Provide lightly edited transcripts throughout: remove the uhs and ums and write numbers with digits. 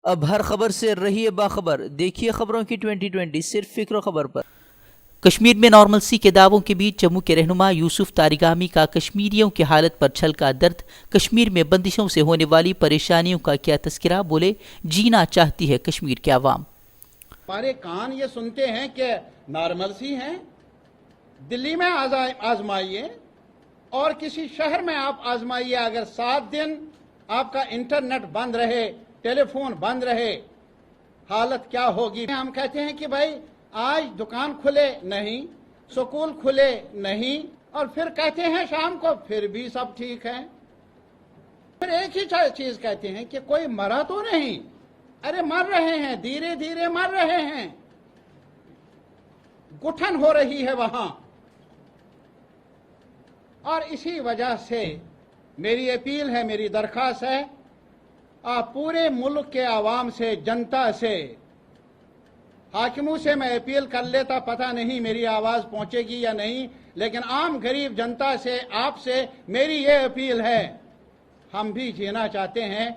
اب ہر خبر سے رہیے باخبر، دیکھیے خبروں کی 2020 صرف فکر و خبر پر۔ کشمیر میں نارملسی کے دعووں کے بیچ جموں کے رہنما یوسف طارقامی کا کشمیریوں کی حالت پر چھلکا درد، کشمیر میں بندشوں سے ہونے والی پریشانیوں کا کیا تذکرہ، بولے جینا چاہتی ہے کشمیر کے عوام۔ ہمارے کان یہ سنتے ہیں کہ نارملسی ہیں، دلی میں آزمائیے اور کسی شہر میں آپ آزمائیے، اگر 7 دن آپ کا انٹرنیٹ بند رہے، ٹیلی فون بند رہے، حالت کیا ہوگی۔ ہم کہتے ہیں کہ بھائی آج دکان کھلے نہیں، سکول کھلے نہیں، اور پھر کہتے ہیں شام کو پھر بھی سب ٹھیک ہے۔ پھر ایک ہی چیز کہتے ہیں کہ کوئی مرا تو نہیں، ارے مر رہے ہیں، دھیرے دھیرے مر رہے ہیں، گٹھن ہو رہی ہے وہاں۔ اور اسی وجہ سے میری اپیل ہے، میری درخواست ہے، آپ پورے ملک کے عوام سے، جنتا سے، حاکموں سے میں اپیل کر لیتا، پتہ نہیں میری آواز پہنچے گی یا نہیں، لیکن عام غریب جنتا سے، آپ سے میری یہ اپیل ہے، ہم بھی جینا چاہتے ہیں۔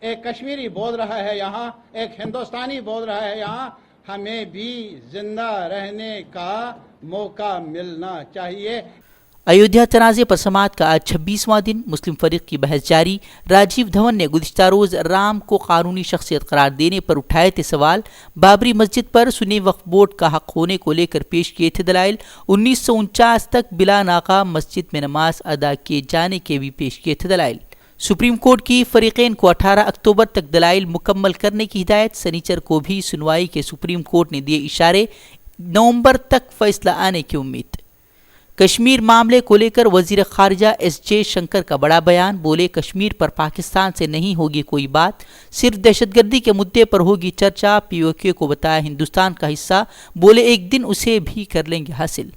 ایک کشمیری بول رہا ہے یہاں، ایک ہندوستانی بول رہا ہے یہاں، ہمیں بھی زندہ رہنے کا موقع ملنا چاہیے۔ ایودھیا تنازع پر سماعت کا آج 26واں دن، مسلم فریق کی بحث جاری۔ راجیو دھون نے گزشتہ روز رام کو قانونی شخصیت قرار دینے پر اٹھائے تھے سوال، بابری مسجد پر سنی وقف بورڈ کا حق ہونے کو لے کر پیش کیے تھے دلائل، 1949 تک بلا ناغہ مسجد میں نماز ادا کیے جانے کے بھی پیش کیے تھے دلائل۔ سپریم کورٹ کی فریقین کو 18 اکتوبر تک دلائل مکمل کرنے کی ہدایت، سنیچر کو بھی سنوائی کے سپریم کورٹ نے دیے اشارے، نومبر تک فیصلہ آنے کی امید۔ کشمیر معاملے کو لے کر وزیر خارجہ ایس جے شنکر کا بڑا بیان، بولے کشمیر پر پاکستان سے نہیں ہوگی کوئی بات، صرف دہشت گردی کے مدعے پر ہوگی چرچا، پی او کے کو بتایا ہندوستان کا حصہ، بولے ایک دن اسے بھی کر لیں گے حاصل۔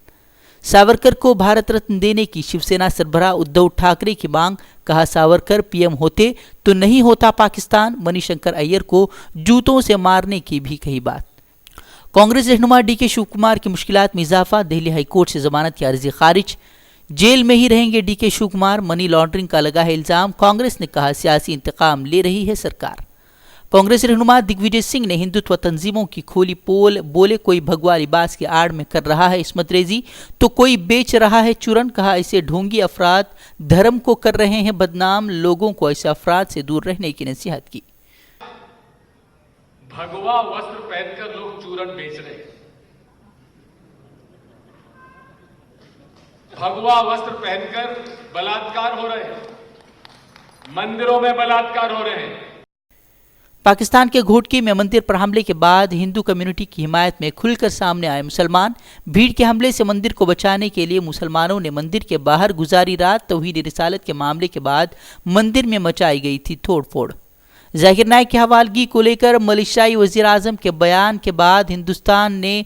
ساورکر کو بھارت رتن دینے کی شیو سینا سربراہ ادھو ٹھاکرے کی مانگ، کہا ساورکر پی ایم ہوتے تو نہیں ہوتا پاکستان، منی شنکر ایّر کو جوتوں سے مارنے کی بھی کہی بات۔ کانگریس رہنما ڈی کے شیو کمار کی مشکلات میں اضافہ، دہلی ہائی کورٹ سے ضمانت کی عرضی خارج، جیل میں ہی رہیں گے ڈی کے شیو کمار، منی لانڈرنگ کا لگا ہے الزام، کانگریس نے کہا سیاسی انتقام لے رہی ہے سرکار۔ کانگریس رہنما دگ وجے سنگھ نے ہندوتو تنظیموں کی کھولی پول، بولے کوئی بھگوا لباس کی آڑ میں کر رہا ہے عصمت ریزی تو کوئی بیچ رہا ہے چورن، کہا ایسے ڈھونگی افراد دھرم کو کر رہے ہیں بدنام، لوگوں کو ایسے افراد سے دور رہنے کی نصیحت کی۔ بھگوا وسطر پہن کر لوگ چورن بیچ رہے ہیں، بھگوا وسطر پہن کر بلاತ್ಕಾರ ہو رہے ہیں، مندروں میں بلاತ್ಕಾರ ہو رہے ہیں۔ پاکستان کے گھوٹکی میں مندر پر حملے کے بعد ہندو کمیونٹی کی حمایت میں کھل کر سامنے آئے مسلمان، بھیڑ کے حملے سے مندر کو بچانے کے لیے مسلمانوں نے مندر کے باہر گزاری رات، توہین رسالت کے معاملے کے بعد مندر میں مچائی گئی تھی توڑ پھوڑ۔ ذاکر نائک کی حوالگی کو لے کر ملیشیائی وزیر اعظم کے بیان کے بعد ہندوستان نے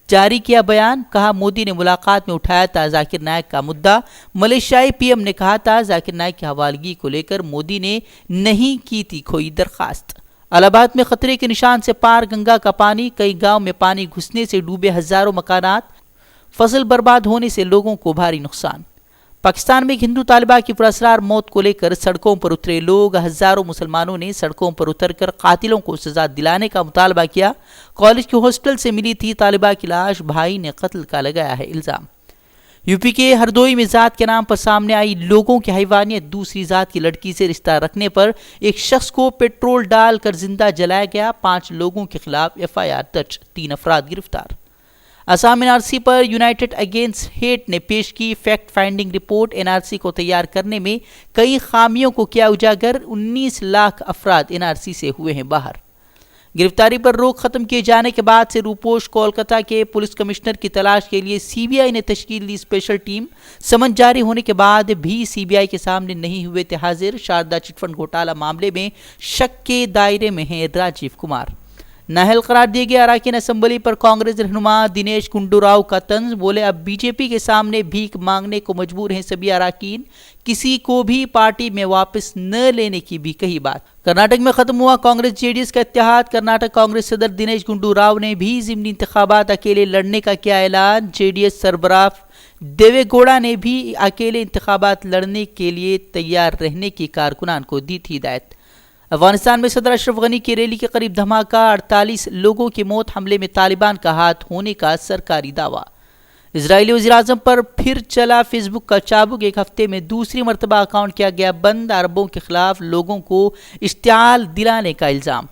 جاری کیا بیان، کہا مودی نے ملاقات میں اٹھایا تھا ذاکر نائک کا مدعا، ملیشیائی پی ایم نے کہا تھا ذاکر نائک کی حوالگی کو لے کر مودی نے نہیں کی تھی کوئی درخواست۔ الہ آباد میں خطرے کے نشان سے پار گنگا کا پانی، کئی گاؤں میں پانی گھسنے سے ڈوبے ہزاروں مکانات، فصل برباد ہونے سے لوگوں کو بھاری نقصان۔ پاکستان میں ایک ہندو طالبہ کی پراسرار موت کو لے کر سڑکوں پر اترے لوگ، ہزاروں مسلمانوں نے سڑکوں پر اتر کر قاتلوں کو سزا دلانے کا مطالبہ کیا۔ کالج کے ہاسٹل سے ملی تھی طالبہ کی لاش، بھائی نے قتل کا لگایا ہے الزام۔ یو پی کے ہردوئی میں ذات کے نام پر سامنے آئی لوگوں کی حیوانیت، دوسری ذات کی لڑکی سے رشتہ رکھنے پر ایک شخص کو پیٹرول ڈال کر زندہ جلایا گیا، 5 لوگوں کے خلاف ایف آئی آر درج، 3 افراد گرفتار۔ آسام این آر سی پر یونائٹڈ اگینسٹ ہیٹ نے پیش کی fact finding report, N R C کو تیار کرنے میں کئی خامیوں کو کیا اجاگر، 19 لاکھ افراد این آر سی سے ہوئے ہیں باہر۔ گرفتاری پر روک ختم کیے جانے کے بعد سے روپوش کولکتہ کے پولیس کمشنر کی تلاش کے لیے سی بی آئی نے تشکیل دی اسپیشل ٹیم، سمن جاری ہونے کے بعد بھی سی بی آئی کے سامنے نہیں ہوئے تھے حاضر، شاردا چٹ فنڈ گھوٹالہ معاملے میں شک کے دائرے میں ہیں راجیو کمار۔ نااہل قرار دیے گئے اراکین اسمبلی پر کانگریس رہنما دنیش گنڈو راؤ کا طنز، بولے اب بی جے پی کے سامنے بھیک مانگنے کو مجبور ہیں سبھی اراکین، کسی کو بھی پارٹی میں واپس نہ لینے کی بھی کہی بات۔ کرناٹک میں ختم ہوا کانگریس جے ڈی ایس کا اتحاد، کرناٹک کانگریس صدر دنیش گنڈو راؤ نے بھی ضمنی انتخابات اکیلے لڑنے کا کیا اعلان، جے ڈی ایس سربراہ دیوے گوڑا نے بھی اکیلے انتخابات لڑنے کے لیے تیار رہنے کی کارکنان کو دی تھی ہدایت۔ افغانستان میں صدر اشرف غنی کی ریلی کے قریب دھماکہ، 48 لوگوں کی موت، حملے میں طالبان کا ہاتھ ہونے کا سرکاری دعویٰ۔ اسرائیلی وزیراعظم پر پھر چلا فیس بک کا چابک، ایک ہفتے میں دوسری مرتبہ اکاؤنٹ کیا گیا بند، عربوں کے خلاف لوگوں کو اشتعال دلانے کا الزام۔